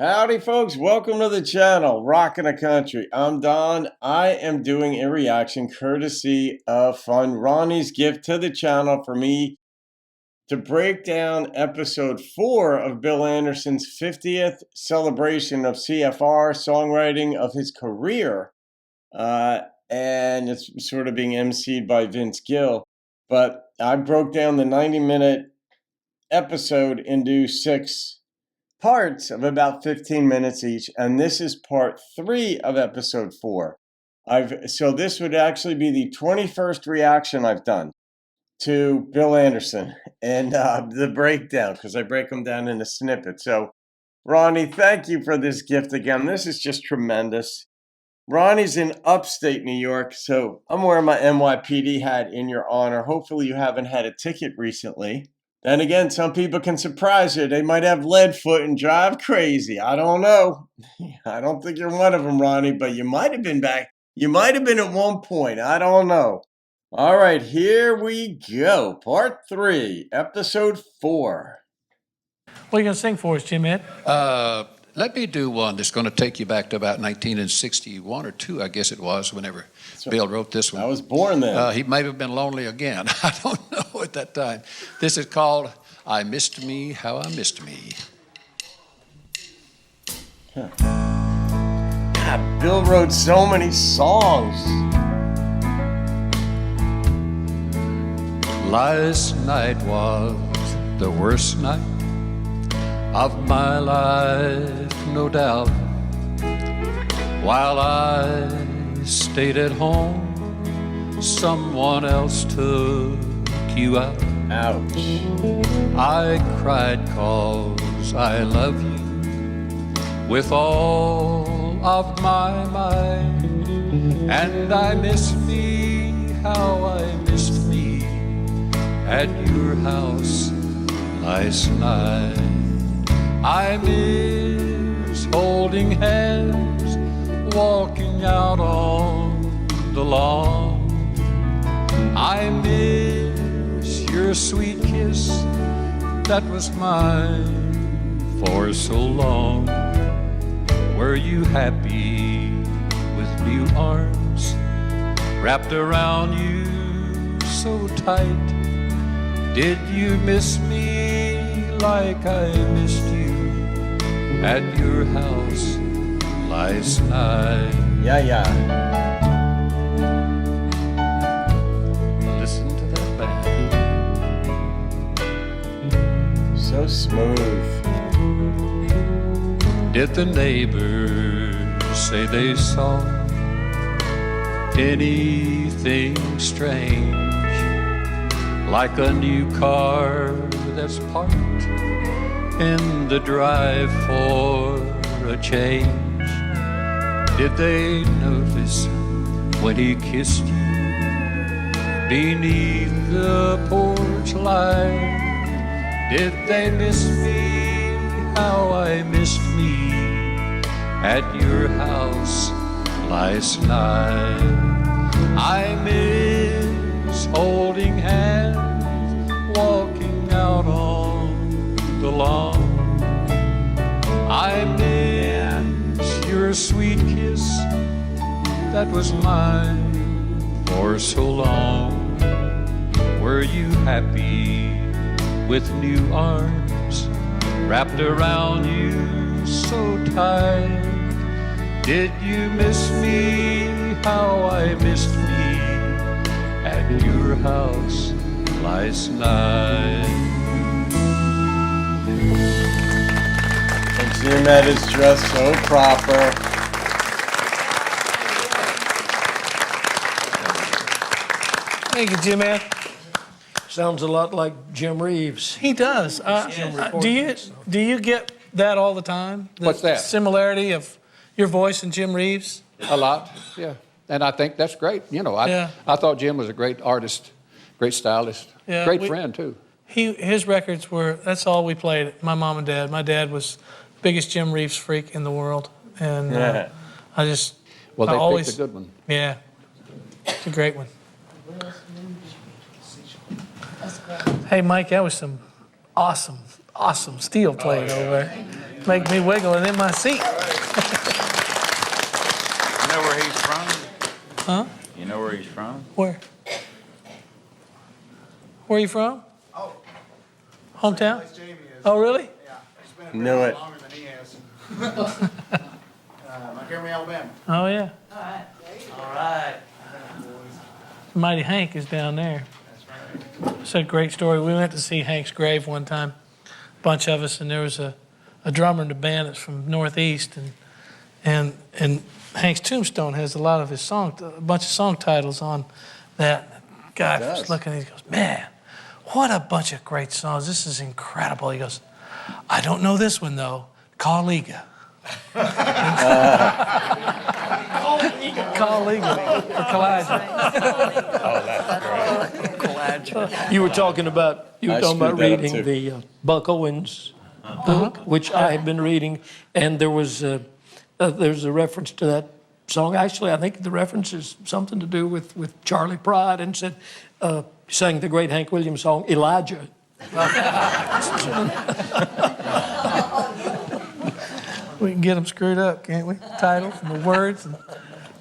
Howdy, folks. Welcome to the channel, Rockin' the Country. I'm Don. I am doing a reaction courtesy of funRonni's gift to the channel for me to break down episode 4 of Bill Anderson's 50th celebration of CFR, songwriting of his career. And it's sort of being emceed by Vince Gill. But I broke down the 90-minute episode into 6 parts of about 15 minutes each, and this is part 3 of episode 4. So this would actually be the 21st reaction I've done to Bill Anderson and the breakdown, because I break them down into snippets. So Ronnie, thank you for this gift again. This is just tremendous. Ronnie's in upstate New York, so I'm wearing my NYPD hat in your honor. Hopefully you haven't had a ticket recently. Then again, some people can surprise you. They might have lead foot and drive crazy. I don't know. I don't think you're one of them, Ronnie, but you might have been back. You might have been at one point. I don't know. All right, here we go. Part 3, episode 4. What are you going to sing for us, Jim Ed? Let me do one that's going to take you back to about 1961 or 2, I guess it was, whenever Bill wrote this one. I was born then. He may have been lonely again. I don't know at that time. This is called I Missed Me, How I Missed Me. God, Bill wrote so many songs. Last night was the worst night of my life, no doubt. While I stayed at home, someone else took you out. Ouch. I cried 'cause I love you with all of my might, and I miss me, how I missed me at your house last night. I miss holding hands, walking out on the lawn. I miss your sweet kiss that was mine for so long. Were you happy with new arms wrapped around you so tight? Did you miss me like I missed you at your house last night? Yeah. Listen to that band. So smooth. Did the neighbors say they saw anything strange, like a new car that's parked in the drive for a change? Did they notice when he kissed you beneath the porch light? Did they miss me, how I missed me at your house last night? I miss holding hands, walking out on the lawn. I miss your sweet kiss that was mine for so long. Were you happy with new arms wrapped around you so tight? Did you miss me, how I missed me at your house last night? And Jim Ed is dressed so proper. Thank you, Jim Ed. Sounds a lot like Jim Reeves. He does. Do you get that all the time? What's that? Similarity of your voice and Jim Reeves? A lot, yeah. And I think that's great. You know, I thought Jim was a great artist, great stylist, great friend, too. His records were, that's all we played, my mom and dad. My dad was the biggest Jim Reeves freak in the world. And I just, well, they always picked a good one. Yeah, it's a great one. Hey, Mike, that was some awesome steel playing over there. Make me wiggling in my seat. You know where he's from? Huh? You know where he's from? Where? Where are you from? Oh, Hometown? place Jamie is. Oh, really? Yeah, he's been Knew around it. longer than he has. Montgomery, Alabama. Oh, yeah. All right. Mighty Hank is down there. It's a great story. We went to see Hank's grave one time, a bunch of us, and there was a drummer in the band that's from Northeast, and Hank's tombstone has a lot of his a bunch of song titles on that. Guy was looking, he goes, man, what a bunch of great songs. This is incredible. He goes, I don't know this one though. Carliga. Carliga for Kalijah. You were talking about I screwed that up reading too. the Buck Owens book, which I had been reading, and there's a reference to that song. Actually, I think the reference is something to do with Charlie Pride, and said sang the great Hank Williams song Elijah. We can get them screwed up, can't we? Titles and the words. And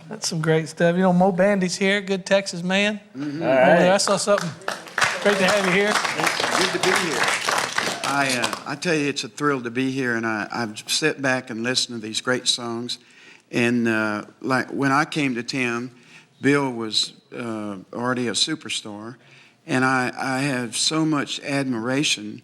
that's some great stuff. You know, Mo Bandy's here, good Texas man. All Over there, I right. saw something. Great to have you here. Good to be here. I tell you, it's a thrill to be here, and I've sat back and listened to these great songs. And like when I came to town, Bill was already a superstar, and I have so much admiration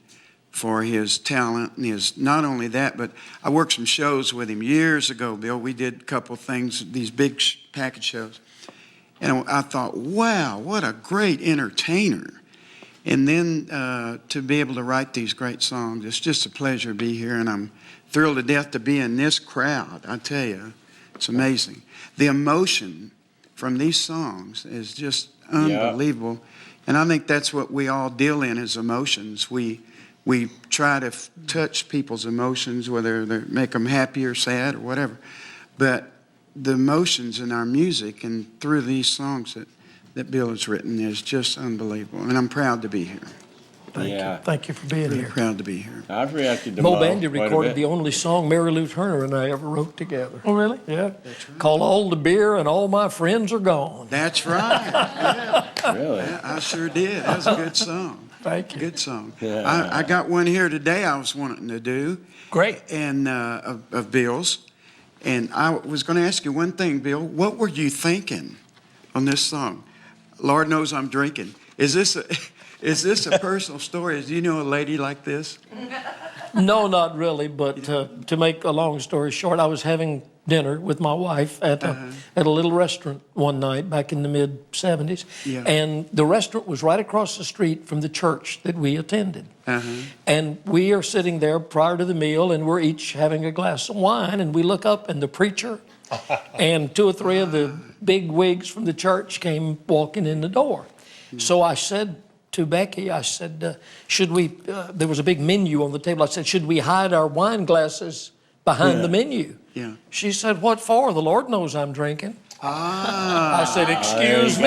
for his talent and his, not only that, but I worked some shows with him years ago, Bill. We did a couple things, these big package shows. And I thought, wow, what a great entertainer. And then to be able to write these great songs, it's just a pleasure to be here, and I'm thrilled to death to be in this crowd. I tell you, it's amazing. The emotion from these songs is just unbelievable. And I think that's what we all deal in, is emotions. We try to touch people's emotions, whether they make them happy or sad or whatever. But the emotions in our music and through these songs that Bill has written is just unbelievable. And I'm proud to be here. Thank you for being Really here. proud to be here. I've reacted to Mo Bandy quite a recorded bit. the only song Mary Lou Turner and I ever wrote together. Oh, really? Yeah, called All the Beer and All My Friends Are Gone. That's right. Yeah, Really? I sure did. That was a good song. Thank you. Good song. Yeah. I got one here today I was wanting to do. Great. And of Bill's. And I was going to ask you one thing, Bill. What were you thinking on this song? Lord knows I'm drinking. Is this a personal story? Do you know a lady like this? No, not really, but to make a long story short, I was having dinner with my wife at a little restaurant one night back in the mid-'70s, Yeah. and the restaurant was right across the street from the church that we attended. And we are sitting there prior to the meal, and we're each having a glass of wine, and we look up, and the preacher and two or three of the big wigs from the church came walking in the door. So I said to Becky, I said, should we, there was a big menu on the table. I said, should we hide our wine glasses behind the menu? Yeah. She said, what for? The Lord knows I'm drinking. Ah. I said, excuse me.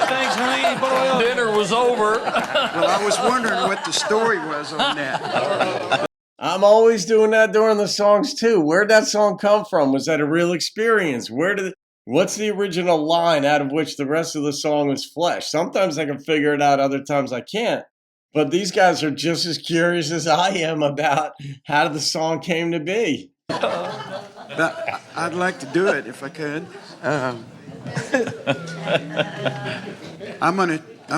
Thanks, honey. Boy. Dinner was over. Well, I was wondering what the story was on that. I'm always doing that during the songs too. Where'd that song come from? Was that a real experience? What's the original line out of which the rest of the song is fleshed? Sometimes I can figure it out, other times I can't. But these guys are just as curious as I am about how the song came to be. But I'd like to do it if I could. I'm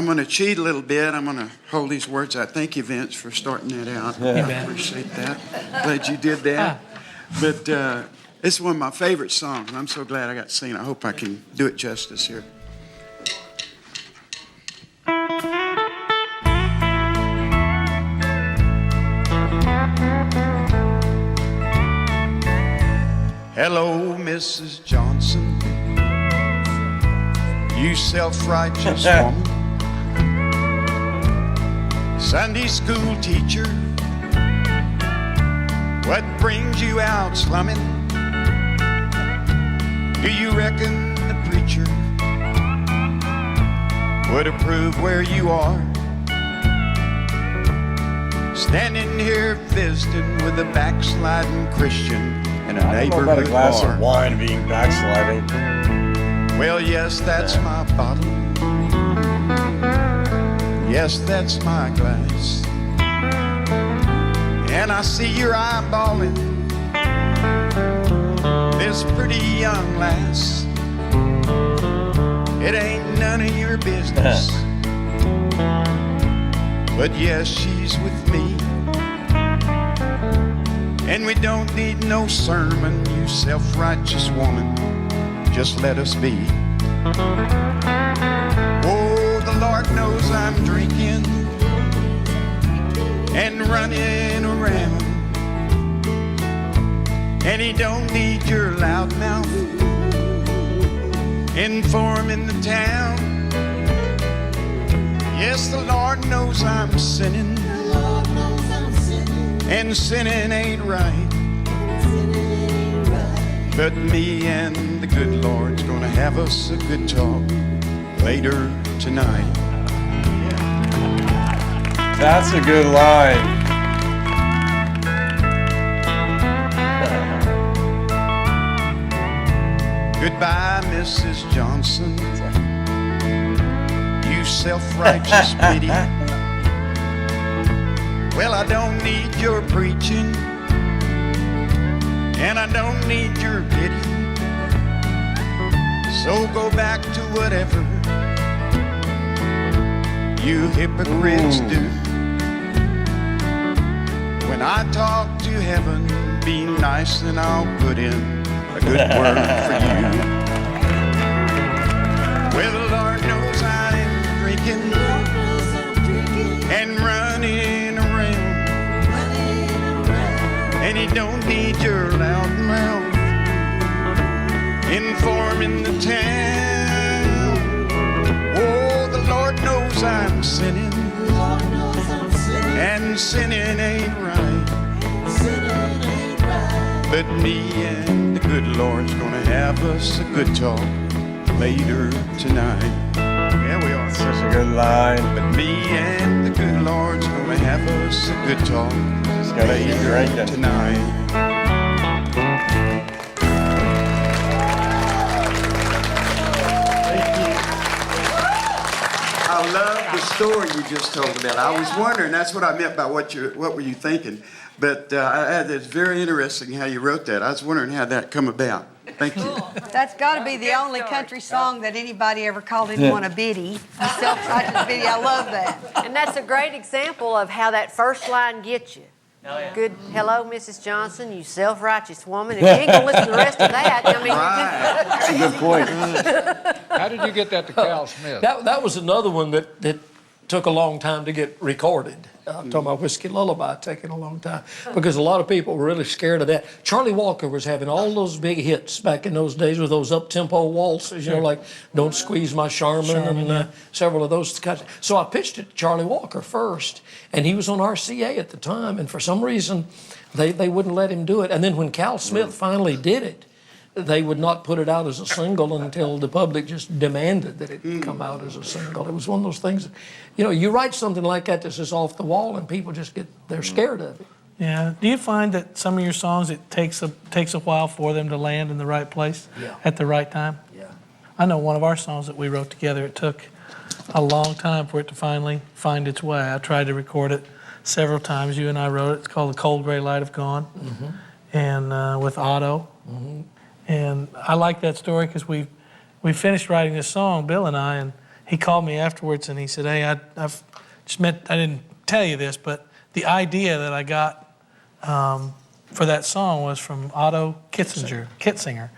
gonna cheat a little bit. I'm gonna hold these words out. Thank you, Vince, for starting that out. I appreciate that. Glad you did that. But it's one of my favorite songs, and I'm so glad I got to sing it. I hope I can do it justice here. Hello, Mrs. Johnson, you self-righteous woman, Sunday school teacher, what brings you out slumming? Do you reckon the preacher would approve where you are? standing here visiting with a backsliding Christian in a I don't know about a neighborhood glass bar. of wine being backsliding. Well, yes, that's my bottle. Yes, that's my glass. And I see you're eyeballing this pretty young lass. It ain't none of your business. But yes, she's with me. And we don't need no sermon, you self-righteous woman. Just let us be. Oh, the Lord knows I'm drinking and running around. And He don't need your loud mouth informing the town. Yes, the Lord knows I'm sinning, and sinning ain't right. But me and the good Lord's gonna have us a good talk later tonight. That's a good line. Goodbye, Mrs. Johnson, you self-righteous pity. Well, I don't need your preaching, and I don't need your pity. So go back to whatever you hypocrites do. When I talk to heaven, be nice and I'll put in a good word for you. Well, the Lord knows I'm drinking and running around, and He don't need your loud mouth informing the town. Oh, the Lord knows I'm sinning, and sinning ain't right. But me and the good Lord's gonna have us a good talk later tonight. Yeah, we are. Such a good line. But me and the good Lord's gonna have us a good talk Just gotta keep later drinking. tonight. I love the story you just told about. I was wondering, that's what I meant by what were you thinking? But it's very interesting how you wrote that. I was wondering how that come about. Thank you. That's got to be the only country song that anybody ever called anyone a biddy. A self-righteous biddy. I love that. And that's a great example of how that first line gets you. Good, hello, Mrs. Johnson, you self-righteous woman. If you ain't gonna listen to the rest of that, I mean, Right. That's a good point. How did you get that to Cal Smith? That was another one that took a long time to get recorded. I'm talking about Whiskey Lullaby taking a long time because a lot of people were really scared of that. Charlie Walker was having all those big hits back in those days with those up-tempo waltzes, you know, like Don't Squeeze My Charmin and several of those kinds. So I pitched it to Charlie Walker first, and he was on RCA at the time, and for some reason they wouldn't let him do it. And then when Cal Smith finally did it, they would not put it out as a single until the public just demanded that it come out as a single. It was one of those things, you know, you write something like that that's just off the wall and people just they're scared of it. Yeah. Do you find that some of your songs, it takes a while for them to land in the right place at the right time? Yeah. I know one of our songs that we wrote together, it took a long time for it to finally find its way. I tried to record it several times. You and I wrote it. It's called The Cold Gray Light Have Gone, and with Otto. And I like that story because we finished writing this song, Bill and I, and he called me afterwards and he said, hey, I didn't tell you this, but the idea that I got for that song was from Otto Kitzinger.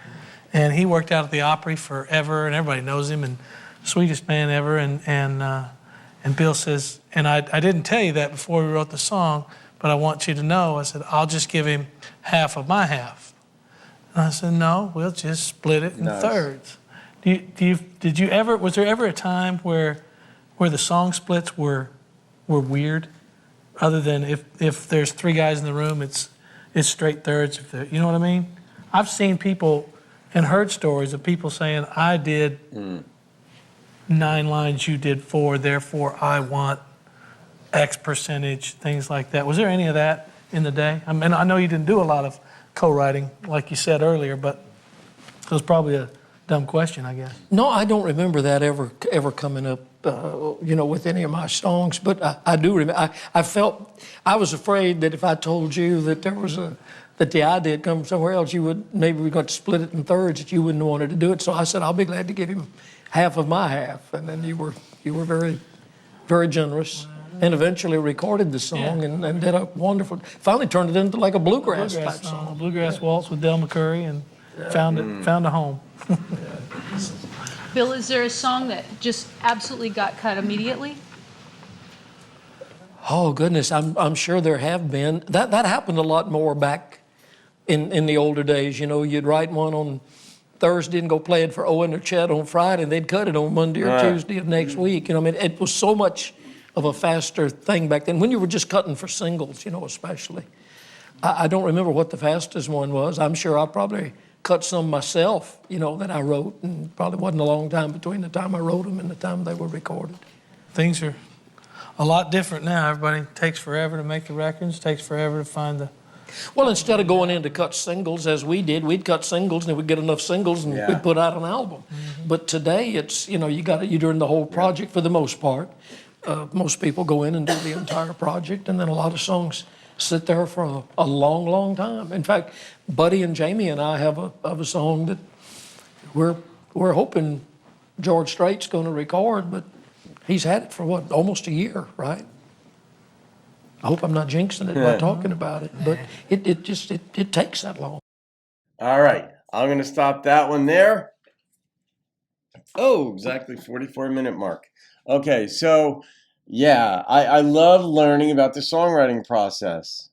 And he worked out at the Opry forever, and everybody knows him, and sweetest man ever. And Bill says, and I didn't tell you that before we wrote the song, but I want you to know, I said, I'll just give him half of my half. And I said, no, we'll just split it in thirds. Was there ever a time where the song splits were weird? Other than if there's three guys in the room, it's straight thirds. You know what I mean? I've seen people and heard stories of people saying, I did 9 lines, you did 4, therefore I want X percentage, things like that. Was there any of that in the day? I mean, I know you didn't do a lot of co-writing, like you said earlier, but it was probably a dumb question, I guess. No, I don't remember that ever coming up, with any of my songs. But I do remember. I was afraid that if I told you that that the idea had come from somewhere else, maybe we got to split it in thirds, that you wouldn't have wanted to do it. So I said, I'll be glad to give him half of my half. And then you were very, very generous. And eventually recorded the song and did a wonderful. Finally turned it into like a bluegrass type song. A bluegrass waltz with Del McCurry, and found a home. Bill, is there a song that just absolutely got cut immediately? Oh goodness, I'm sure there have been. That happened a lot more back in the older days. You'd write one on Thursday and go play it for Owen or Chet on Friday, and they'd cut it on Monday or Tuesday of next week. It was so much of a faster thing back then when you were just cutting for singles, especially. I don't remember what the fastest one was. I'm sure I probably cut some myself, that I wrote, and probably wasn't a long time between the time I wrote them and the time they were recorded. Things are a lot different now. Everybody takes forever to make the records, takes forever to find the... Well, instead of going in to cut singles as we did, we'd cut singles and we'd get enough singles and we'd put out an album. Mm-hmm. But today it's, you're doing the whole project for the most part. Most people go in and do the entire project, and then a lot of songs sit there for a long, long time. In fact, Buddy and Jamie and I have a song that we're hoping George Strait's going to record, but he's had it for almost a year, right? I hope I'm not jinxing it by talking about it, but it takes that long. All right, I'm going to stop that one there. Oh, exactly 44-minute mark. Okay, so I love learning about the songwriting process,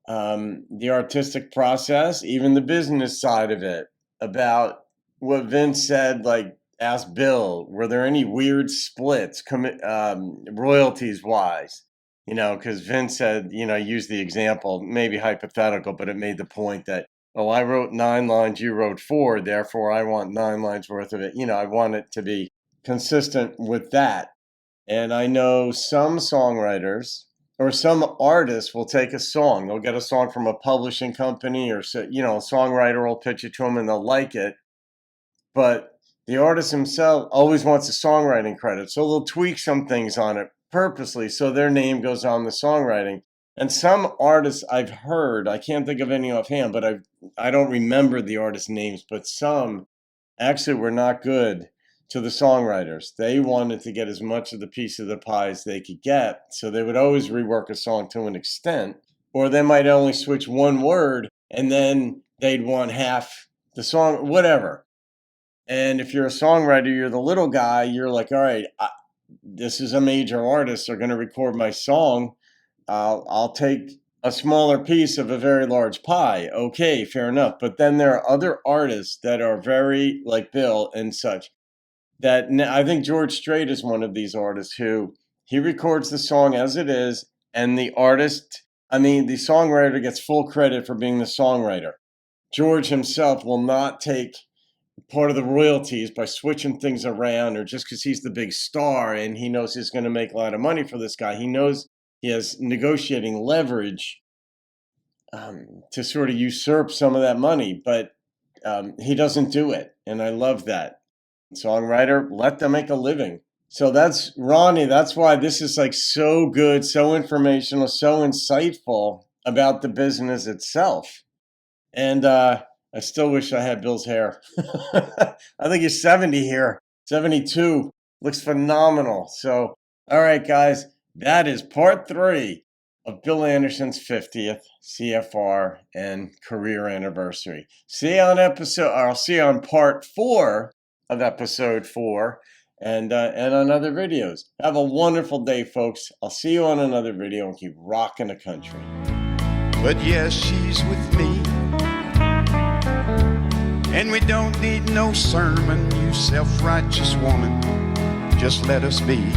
the artistic process, even the business side of it, about what Vince said, like, ask Bill, were there any weird splits, royalties-wise? Because Vince said, use the example, maybe hypothetical, but it made the point that, I wrote 9 lines, you wrote 4, therefore I want 9 lines worth of it. I want it to be consistent with that. And I know some songwriters or some artists will take a song. They'll get a song from a publishing company, or, a songwriter will pitch it to them and they'll like it. But the artist himself always wants a songwriting credit. So they'll tweak some things on it purposely so their name goes on the songwriting. And some artists I've heard, I can't think of any offhand, but I don't remember the artist names, but some actually were not good to the songwriters. They wanted to get as much of the piece of the pie as they could get, so they would always rework a song to an extent, or they might only switch one word and then they'd want half the song, whatever. And if you're a songwriter, you're the little guy, you're like, all right, this is a major artist, they're going to record my song. I'll take a smaller piece of a very large pie. Okay, fair enough. But then there are other artists that are very, like Bill and such, that I think George Strait is one of these artists who he records the song as it is, and the songwriter gets full credit for being the songwriter. George himself will not take part of the royalties by switching things around, or just because he's the big star and he knows he's going to make a lot of money for this guy. He knows he has negotiating leverage to sort of usurp some of that money, but he doesn't do it. And I love that. Songwriter, let them make a living. So that's Ronnie. That's why this is like so good, so informational, so insightful about the business itself. And I still wish I had Bill's hair. I think he's 70 here, 72. Looks phenomenal. So, all right, guys. That is part 3 of Bill Anderson's 50th CFR and career anniversary. See you on part 4 of episode 4 and on other videos. Have a wonderful day, folks. I'll see you on another video, and keep rocking the country. But yes, she's with me, and we don't need no sermon, you self-righteous woman. Just let us be.